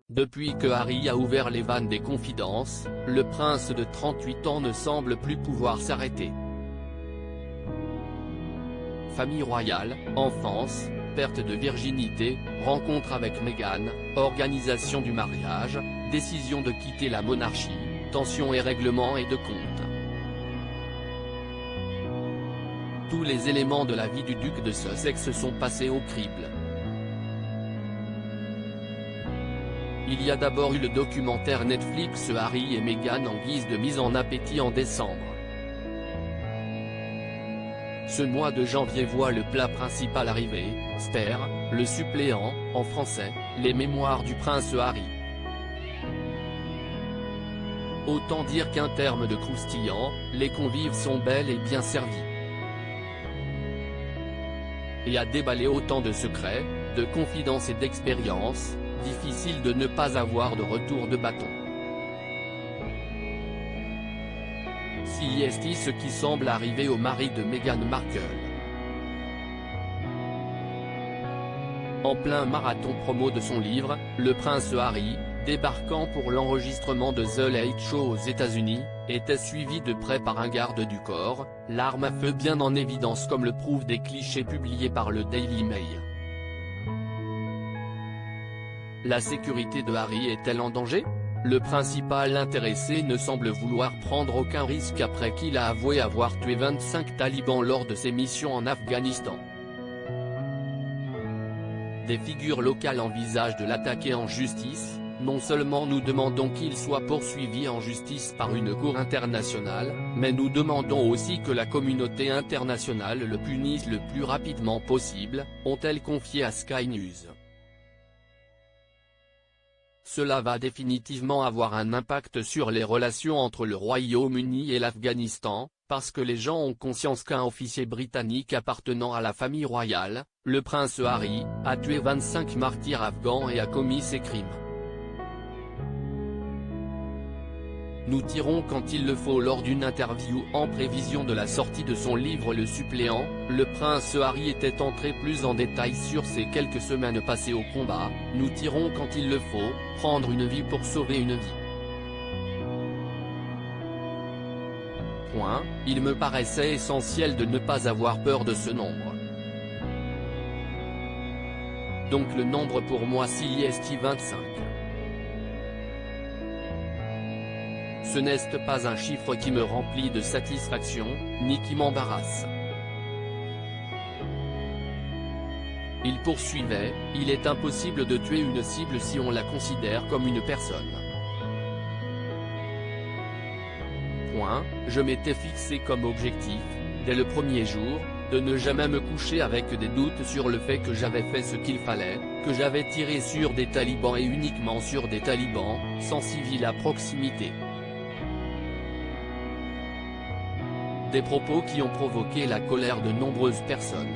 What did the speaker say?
Depuis que Harry a ouvert les vannes des confidences, le prince de 38 ans ne semble plus pouvoir s'arrêter. Famille royale, enfance, perte de virginité, rencontre avec Meghan, organisation du mariage, décision de quitter la monarchie, tensions et règlements et de comptes. Tous les éléments de la vie du duc de Sussex sont passés au crible. Il y a d'abord eu le documentaire Netflix Harry et Meghan en guise de mise en appétit en décembre. Ce mois de janvier voit le plat principal arriver, Ster, le suppléant, en français, les mémoires du prince Harry. Autant dire qu'un terme de croustillant, les convives sont bel et bien servis. Et à déballer autant de secrets, de confidences et d'expériences, difficile de ne pas avoir de retour de bâton. Si est ce qui semble arriver au mari de Meghan Markle. En plein marathon promo de son livre, le prince Harry, débarquant pour l'enregistrement de The Late Show aux États-Unis, était suivi de près par un garde du corps, l'arme à feu bien en évidence comme le prouvent des clichés publiés par le Daily Mail. La sécurité de Harry est-elle en danger? Le principal intéressé ne semble vouloir prendre aucun risque après qu'il a avoué avoir tué 25 talibans lors de ses missions en Afghanistan. Des figures locales envisagent de l'attaquer en justice. Non seulement nous demandons qu'il soit poursuivi en justice par une cour internationale, mais nous demandons aussi que la communauté internationale le punisse le plus rapidement possible, ont-elles confié à Sky News. Cela va définitivement avoir un impact sur les relations entre le Royaume-Uni et l'Afghanistan, parce que les gens ont conscience qu'un officier britannique appartenant à la famille royale, le prince Harry, a tué 25 martyrs afghans et a commis ces crimes. Nous tirons quand il le faut. Lors d'une interview en prévision de la sortie de son livre Le Suppléant, le prince Harry était entré plus en détail sur ces quelques semaines passées au combat. Nous tirons quand il le faut, prendre une vie pour sauver une vie. Il me paraissait essentiel de ne pas avoir peur de ce nombre. Donc le nombre pour moi s'il est 25. Ce n'est pas un chiffre qui me remplit de satisfaction, ni qui m'embarrasse. Il poursuivait, il est impossible de tuer une cible si on la considère comme une personne. Je m'étais fixé comme objectif, dès le premier jour, de ne jamais me coucher avec des doutes sur le fait que j'avais fait ce qu'il fallait, que j'avais tiré sur des talibans et uniquement sur des talibans, sans civils à proximité. Des propos qui ont provoqué la colère de nombreuses personnes.